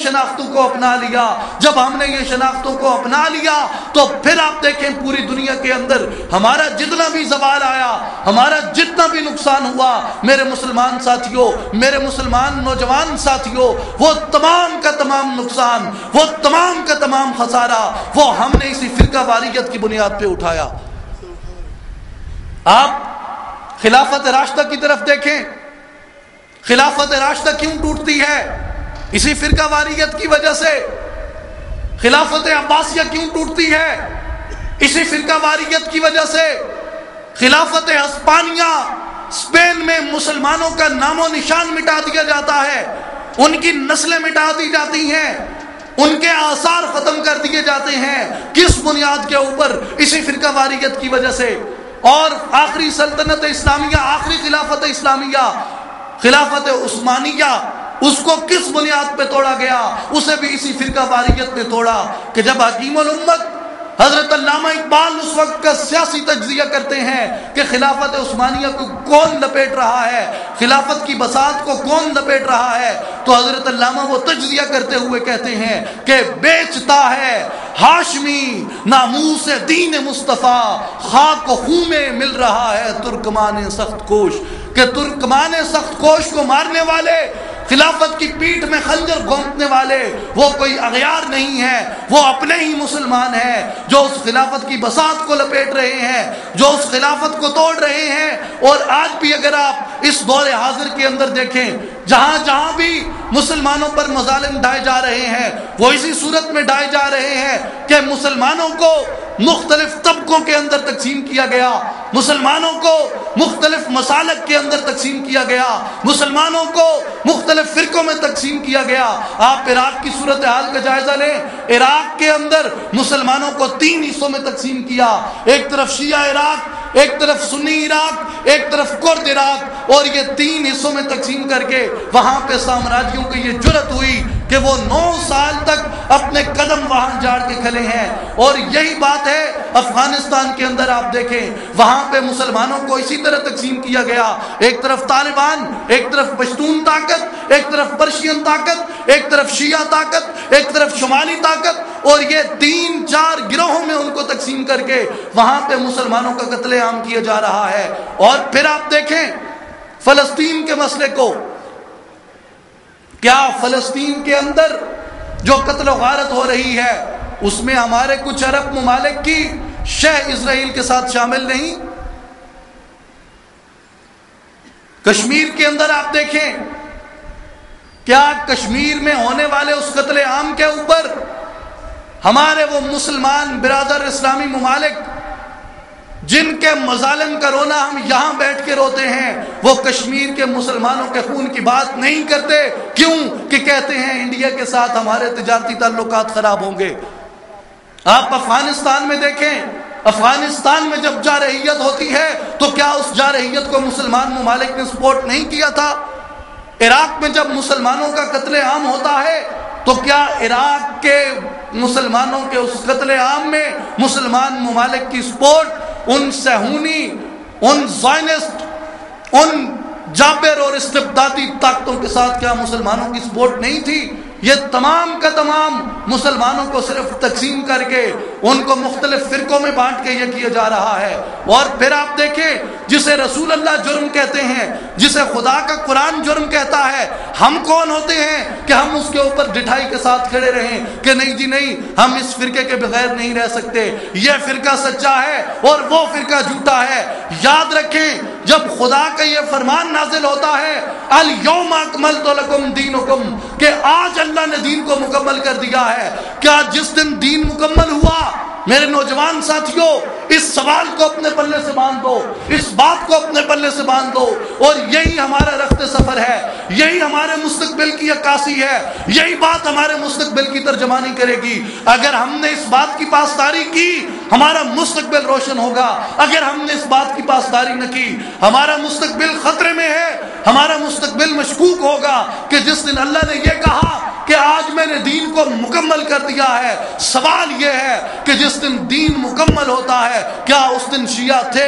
شناختوں کو اپنا لیا. جب ہم نے یہ شناختوں کو اپنا لیا تو پھر آپ دیکھیں پوری دنیا کے اندر ہمارا جتنا بھی زوال آیا, ہمارا جتنا بھی نقصان ہوا, میرے مسلمان ساتھیوں, میرے مسلمان نوجوان ساتھیوں, وہ تمام کا تمام نقصان, وہ تمام کا تمام خسارہ وہ ہم نے اسی فرقہ واریت کی بنیاد پہ اٹھایا. آپ خلافت راشدہ کی طرف دیکھیں, خلافت راشدہ کیوں ٹوٹتی ہے؟ اسی فرقہ واریت کی وجہ سے. خلافت عباسیہ کیوں ٹوٹتی ہے؟ اسی فرقہ واریت کی وجہ سے. خلافت ہسپانیہ, اسپین میں مسلمانوں کا نام و نشان مٹا دیا جاتا ہے, ان کی نسلیں مٹا دی جاتی ہیں, ان کے آثار ختم کر دیے جاتے ہیں. کس بنیاد کے اوپر؟ اسی فرقہ واریت کی وجہ سے. اور آخری سلطنت اسلامیہ, آخری خلافت اسلامیہ, خلافت عثمانیہ, اس کو کس بنیاد پہ توڑا گیا؟ اسے بھی اسی فرقہ واریت نے توڑا کہ جب حکیم الامت حضرت علامہ اقبال اس وقت کا سیاسی تجزیہ کرتے ہیں کہ خلافت عثمانیہ کو کون لپیٹ رہا ہے, خلافت کی بساط کو کون لپیٹ رہا ہے, تو حضرت علامہ وہ تجزیہ کرتے ہوئے کہتے ہیں کہ بیچتا ہے ہاشمی ناموس دین مصطفیٰ, خاک و خون میں مل رہا ہے ترکمان سخت کوش. کہ ترکمان سخت کوش کو مارنے والے, خلافت کی پیٹھ میں خنجر گھونپنے والے وہ کوئی اغیار نہیں ہے, وہ اپنے ہی مسلمان ہیں جو اس خلافت کی بساط کو لپیٹ رہے ہیں, جو اس خلافت کو توڑ رہے ہیں. اور آج بھی اگر آپ اس دور حاضر کے اندر دیکھیں, جہاں جہاں بھی مسلمانوں پر مظالم ڈھائے جا رہے ہیں وہ اسی صورت میں ڈھائے جا رہے ہیں کہ مسلمانوں کو مختلف طبقوں کے اندر تقسیم کیا گیا, مسلمانوں کو مختلف مسالک کے اندر تقسیم کیا گیا, مسلمانوں کو مختلف فرقوں میں تقسیم کیا گیا. آپ عراق کی صورتحال کا جائزہ لیں, عراق کے اندر مسلمانوں کو 3 حصوں میں تقسیم کیا, ایک طرف شیعہ عراق, ایک طرف سنی عراق, ایک طرف کرد عراق, اور یہ 3 حصوں میں تقسیم کر کے وہاں پہ سامراجیوں کی یہ جرت ہوئی کہ وہ 9 سال تک اپنے قدم وہاں جاڑ کے کھلے ہیں. اور یہی بات ہے افغانستان کے اندر, آپ دیکھیں وہاں پہ مسلمانوں کو اسی طرح تقسیم کیا گیا, ایک طرف طالبان, ایک طرف پشتون طاقت, ایک طرف پرشین طاقت, ایک طرف شیعہ طاقت, ایک طرف شمالی طاقت, اور یہ 3-4 گروہوں میں ان کو تقسیم کر کے وہاں پہ مسلمانوں کا قتل عام کیا جا رہا ہے. اور پھر آپ دیکھیں فلسطین کے مسئلے کو, کیا فلسطین کے اندر جو قتل و غارت ہو رہی ہے اس میں ہمارے کچھ عرب ممالک کی شہ اسرائیل کے ساتھ شامل نہیں؟ کشمیر کے اندر آپ دیکھیں, کیا کشمیر میں ہونے والے اس قتل عام کے اوپر ہمارے وہ مسلمان برادر اسلامی ممالک جن کے مظالم کا رونا ہم یہاں بیٹھ کے روتے ہیں, وہ کشمیر کے مسلمانوں کے خون کی بات نہیں کرتے؟ کیوں کہ کہتے ہیں انڈیا کے ساتھ ہمارے تجارتی تعلقات خراب ہوں گے. آپ افغانستان میں دیکھیں, افغانستان میں جب جارحیت ہوتی ہے تو کیا اس جارحیت کو مسلمان ممالک نے سپورٹ نہیں کیا تھا؟ عراق میں جب مسلمانوں کا قتل عام ہوتا ہے تو کیا عراق کے مسلمانوں کے اس قتل عام میں مسلمان ممالک کی سپورٹ ان صہیونی, ان زائنسٹ, ان جابر اور استبدادی طاقتوں کے ساتھ کیا مسلمانوں کی سپورٹ نہیں تھی؟ یہ تمام کا تمام مسلمانوں کو صرف تقسیم کر کے ان کو مختلف فرقوں میں بانٹ کے یہ کیا جا رہا ہے. اور پھر آپ دیکھیں جسے رسول اللہ جرم کہتے ہیں, جسے خدا کا قرآن جرم کہتا ہے, ہم کون ہوتے ہیں کہ ہم اس کے اوپر ڈٹھائی کے ساتھ کھڑے رہیں کہ نہیں جی نہیں, ہم اس فرقے کے بغیر نہیں رہ سکتے, یہ فرقہ سچا ہے اور وہ فرقہ جھوٹا ہے. یاد رکھیں جب خدا کا یہ فرمان نازل ہوتا ہے الیوم اکملت لکم دینکم, کہ آج اللہ نے دین کو مکمل کر دیا ہے, کیا جس دن دین مکمل ہوا میرے نوجوان ساتھیوں اس سوال کو اپنے پلے سے باندھ دو, اس بات کو اپنے پلے سے باندھ دو, اور یہی ہمارا رخت سفر ہے, یہی ہمارے مستقبل کی عکاسی ہے, یہی بات ہمارے مستقبل کی ترجمانی کرے گی. اگر ہم نے اس بات کی پاسداری کی ہمارا مستقبل روشن ہوگا, اگر ہم نے اس بات کی پاسداری نہ کی ہمارا مستقبل خطرے میں ہے, ہمارا مستقبل مشکوک ہوگا کہ جس دن اللہ نے یہ کہا کہ آج میں نے دین کو مکمل کر دیا ہے, سوال یہ ہے کہ جس دن دین مکمل ہوتا ہے کیا اس دن شیعہ تھے,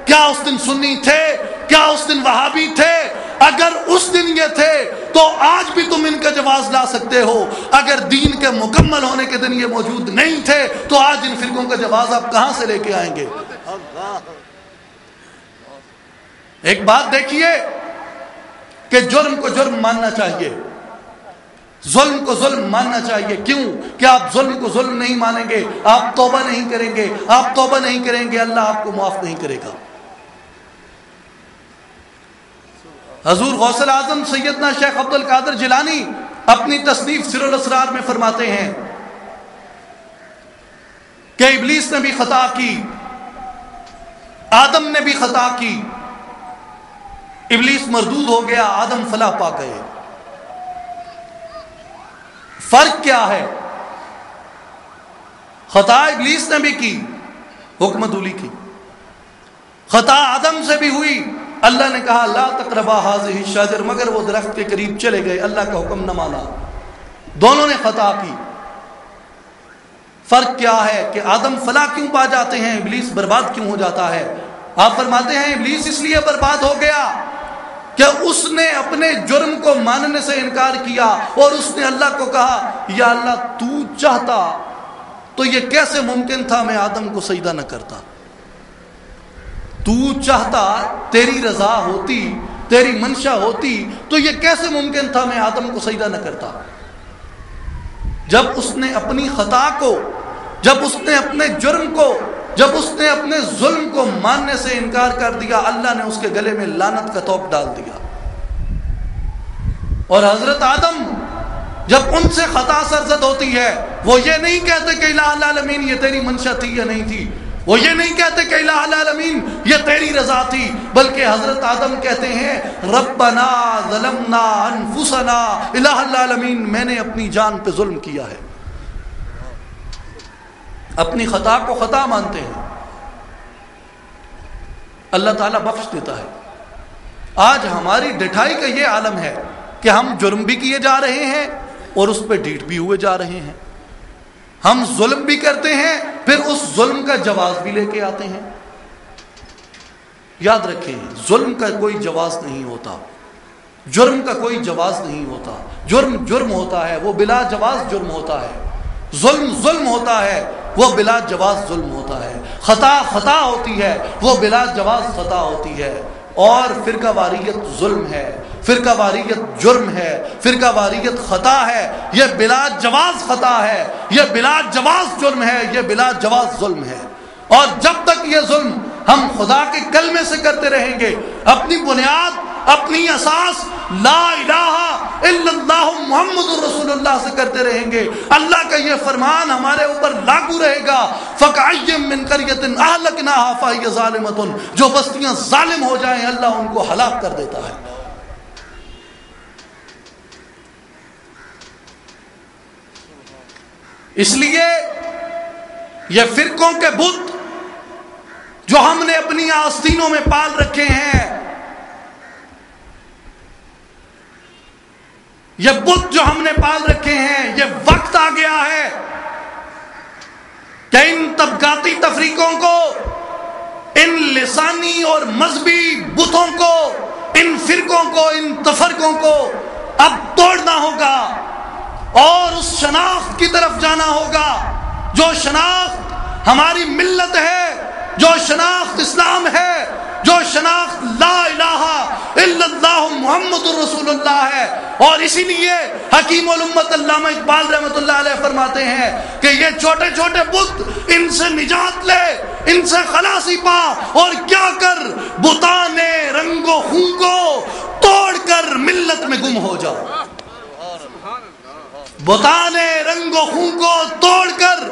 کیا اس دن سنی تھے, کیا اس دن وہابی تھے؟ اگر اس دن یہ تھے تو آج بھی تم ان کا جواز لا سکتے ہو، اگر دین کے مکمل ہونے کے دن یہ موجود نہیں تھے تو آج ان فرقوں کا جواز آپ کہاں سے لے کے آئیں گے؟ ایک بات دیکھیے کہ جرم کو جرم ماننا چاہیے، ظلم کو ظلم ماننا چاہیے. کیوں کہ آپ ظلم کو ظلم نہیں مانیں گے، آپ توبہ نہیں کریں گے، آپ توبہ نہیں کریں گے، اللہ آپ کو معاف نہیں کرے گا. حضور غوث اعظم سیدنا شیخ عبد القادر جیلانی اپنی تصنیف سر الاسرار میں فرماتے ہیں کہ ابلیس نے بھی خطا کی، آدم نے بھی خطا کی، ابلیس مردود ہو گیا، آدم فلاح پا گئے. فرق کیا ہے؟ خطا ابلیس نے بھی کی، حکم دولی کی، خطا آدم سے بھی ہوئی، اللہ نے کہا لا تقربا هذه الشجر، مگر وہ درخت کے قریب چلے گئے، اللہ کا حکم نہ مانا. دونوں نے خطا کی. فرق کیا ہے کہ آدم فلاح کیوں پا جاتے ہیں، ابلیس برباد کیوں ہو جاتا ہے؟ آپ فرماتے ہیں ابلیس اس لیے برباد ہو گیا کہ اس نے اپنے جرم کو ماننے سے انکار کیا اور اس نے اللہ کو کہا یا اللہ تو چاہتا تو یہ کیسے ممکن تھا میں آدم کو سجدہ نہ کرتا، تو چاہتا، تیری رضا ہوتی، تیری منشا ہوتی تو یہ کیسے ممکن تھا میں آدم کو سجدہ نہ کرتا. جب اس نے اپنی خطا کو، جب اس نے اپنے جرم کو، جب اس نے اپنے ظلم کو ماننے سے انکار کر دیا، اللہ نے اس کے گلے میں لعنت کا توق ڈال دیا. اور حضرت آدم جب ان سے خطا سرزد ہوتی ہے وہ یہ نہیں کہتے کہ الہ العالمین یہ تیری منشا تھی یا نہیں تھی، وہ یہ نہیں کہتے کہ الہ العالمین یہ تیری رضا تھی، بلکہ حضرت آدم کہتے ہیں ربنا ظلمنا انفسنا، الہ العالمین میں نے اپنی جان پہ ظلم کیا ہے. اپنی خطا کو خطا مانتے ہیں، اللہ تعالیٰ بخش دیتا ہے. آج ہماری ڈٹھائی کا یہ عالم ہے کہ ہم جرم بھی کیے جا رہے ہیں اور اس پہ ڈیٹ بھی ہوئے جا رہے ہیں. ہم ظلم بھی کرتے ہیں پھر اس ظلم کا جواز بھی لے کے آتے ہیں. یاد رکھیں ظلم کا کوئی جواز نہیں ہوتا، جرم کا کوئی جواز نہیں ہوتا. جرم جرم ہوتا ہے وہ بلا جواز جرم ہوتا ہے، ظلم ظلم ہوتا ہے وہ بلا جواز ظلم ہوتا ہے، خطا خطا ہوتی ہے وہ بلا جواز خطا ہوتی ہے. اور فرقہ واریت ظلم ہے، فرقہ واریت جرم ہے، فرقہ واریت خطا ہے، یہ بلا جواز خطا ہے، یہ بلا جواز جرم ہے، یہ بلا جواز ظلم ہے. اور جب تک یہ ظلم ہم خدا کے کلمے سے کرتے رہیں گے، اپنی بنیاد، اپنی اساس لا الہ الا اللہ محمد الرسول اللہ سے کرتے رہیں گے، اللہ کا یہ فرمان ہمارے اوپر لاگو رہے گا. فَكَأَيٍّ مِّن قَرْيَةٍ أَهْلَكْنَاهَا فَهِيَ ظَالِمَةٌ، جو بستیاں ظالم ہو جائیں اللہ ان کو ہلاک کر دیتا ہے. اس لیے یہ فرقوں کے بت جو ہم نے اپنی آستینوں میں پال رکھے ہیں، یہ بت جو ہم نے پال رکھے ہیں، یہ وقت آ گیا ہے کہ ان طبقاتی تفریقوں کو، ان لسانی اور مذہبی بتوں کو، ان فرقوں کو، ان تفرقوں کو اب توڑنا ہوگا اور اس شناخت کی طرف جانا ہوگا جو شناخت ہماری ملت ہے، جو شناخت اسلام ہے، جو شناخت لا الہ الا اللہ محمد الرسول اللہ ہے. اور اسی لیے حکیم الامت علامہ اقبال رحمۃ اللہ علیہ فرماتے ہیں کہ یہ چھوٹے چھوٹے بت، ان سے نجات لے، ان سے خلاصی پا، اور کیا کر بتانے رنگ و خون کو توڑ کر ملت میں گم ہو جاؤ. بتانے رنگ و خون کو توڑ کر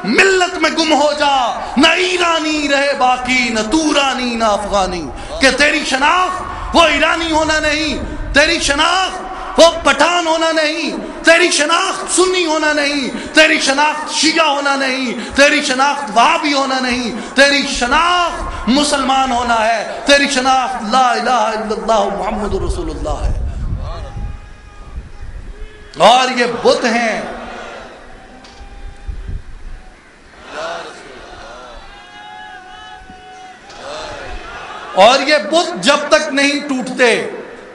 ملت میں گم ہو جا، نہ ایرانی رہے باقی، نہ تورانی نہ افغانی. کہ تیری شناخت وہ ایرانی ہونا نہیں، تیری شناخت وہ پٹھان ہونا نہیں، تیری شناخت سنی ہونا نہیں، تیری شناخت شیعہ ہونا نہیں، تیری شناخت وہابی ہونا نہیں، تیری شناخت مسلمان ہونا ہے، تیری شناخت لا الہ الا اللہ محمد رسول اللہ ہے. اور یہ بت ہیں، اور یہ بت جب تک نہیں ٹوٹتے،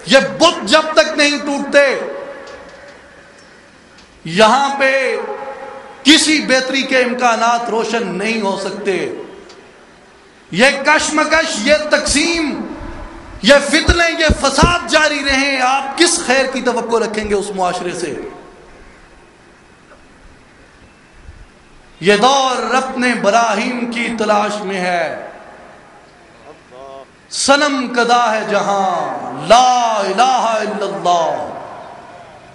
یہ بت جب تک نہیں ٹوٹتے یہاں پہ کسی بہتری کے امکانات روشن نہیں ہو سکتے. یہ کشمکش، یہ تقسیم، یہ فتنے، یہ فساد جاری رہیں، آپ کس خیر کی توقع رکھیں گے اس معاشرے سے؟ یہ دور اپنے براہیم کی تلاش میں ہے. صنم کدا ہے جہاں لا الہ الا اللہ،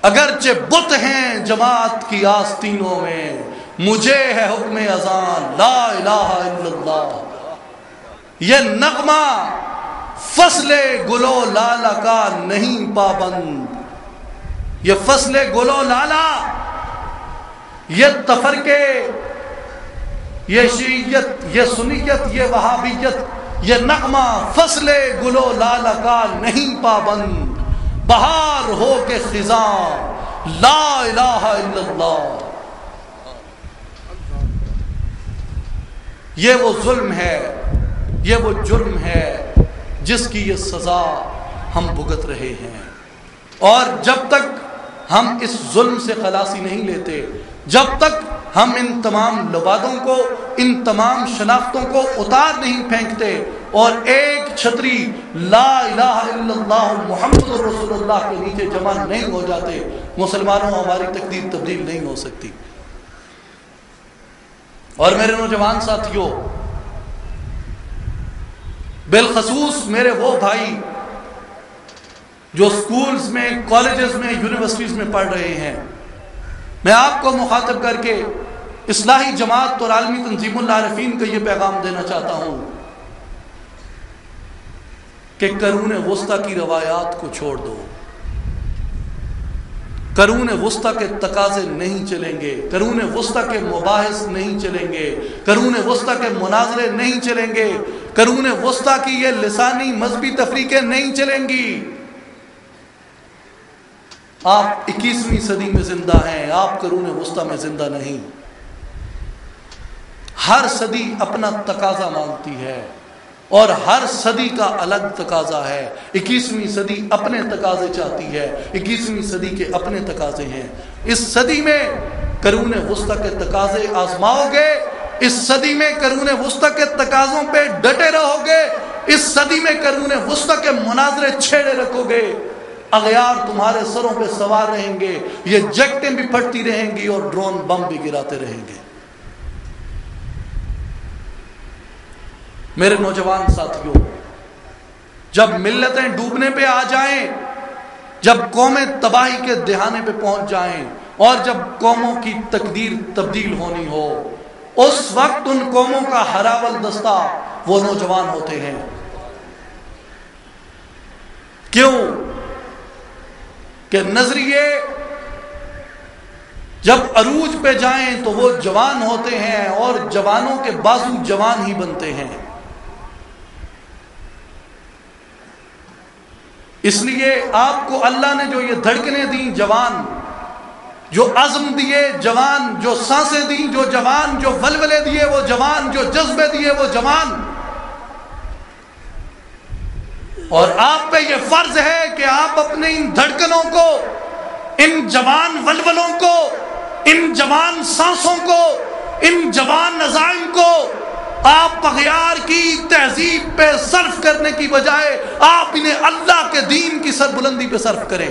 اگرچہ بت ہیں جماعت کی آستینوں میں، مجھے ہے حکم اذان لا الہ الا اللہ. یہ نغمہ فصل گل و لالا کا نہیں پابند، یہ فصل گل و لالا، یہ تفرقے، یہ شیعیت، یہ سنیت، یہ وہابیت، یہ نغمہ فصل گل و لالا کا نہیں پابند. بہار ہو کے خزاں لا الہ الا اللہ. یہ وہ ظلم ہے، یہ وہ جرم ہے جس کی یہ سزا ہم بھگت رہے ہیں. اور جب تک ہم اس ظلم سے خلاصی نہیں لیتے، جب تک ہم ان تمام لبادوں کو، ان تمام شناختوں کو اتار نہیں پھینکتے اور ایک چھتری لا الہ الا اللہ محمد رسول اللہ کے نیچے جمع نہیں ہو جاتے، مسلمانوں ہماری تقدیر تبدیل نہیں ہو سکتی. اور میرے نوجوان ساتھیوں، بالخصوص میرے وہ بھائی جو سکولز میں، کالجز میں، یونیورسٹیز میں پڑھ رہے ہیں، میں آپ کو مخاطب کر کے اصلاحی جماعت اور عالمی تنظیم العارفین کا یہ پیغام دینا چاہتا ہوں کہ قرون وسطیٰ کی روایات کو چھوڑ دو. قرون وسطیٰ کے تقاضے نہیں چلیں گے، قرون وسطیٰ کے مباحث نہیں چلیں گے، قرون وسطیٰ کے مناظرے نہیں چلیں گے، قرون وسطیٰ کی یہ لسانی مذہبی تفریقیں نہیں چلیں گی. آپ 21ویں صدی میں زندہ ہیں، آپ قرون وسطیٰ میں زندہ نہیں. ہر صدی اپنا تقاضا مانگتی ہے اور ہر صدی کا الگ تقاضا ہے. 21ویں صدی اپنے تقاضے چاہتی ہے، 21ویں صدی کے اپنے تقاضے ہیں. اس صدی میں قرون وسطیٰ کے تقاضے آزماؤ گے، اس صدی میں قرون وسطیٰ کے تقاضوں پہ ڈٹے رہو گے، اس صدی میں قرون وسطیٰ کے مناظرے چھیڑے رکھو گے، اغیار تمہارے سروں پہ سوار رہیں گے، یہ جیکٹیں بھی پھٹتی رہیں گی اور ڈرون بم بھی گراتے رہیں گے. میرے نوجوان ساتھیوں، جب ملتیں ڈوبنے پہ آ جائیں، جب قومیں تباہی کے دہانے پہ پہنچ جائیں اور جب قوموں کی تقدیر تبدیل ہونی ہو، اس وقت ان قوموں کا ہراول دستہ وہ نوجوان ہوتے ہیں. کیوں کہ نظریے جب عروج پہ جائیں تو وہ جوان ہوتے ہیں اور جوانوں کے بازو جوان ہی بنتے ہیں. اس لیے آپ کو اللہ نے جو یہ دھڑکنیں دیں جوان، جو عزم دیے جوان، جو سانسیں دیں جو جوان، جو ولولے دیے وہ جوان، جو جذبے دیے وہ جوان، اور آپ پہ یہ فرض ہے کہ آپ اپنے ان دھڑکنوں کو، ان جوان ولولوں کو، ان جوان سانسوں کو، ان جوان عزائم کو آپ اغیار کی تہذیب پہ صرف کرنے کی بجائے آپ انہیں اللہ کے دین کی سربلندی پہ صرف کریں.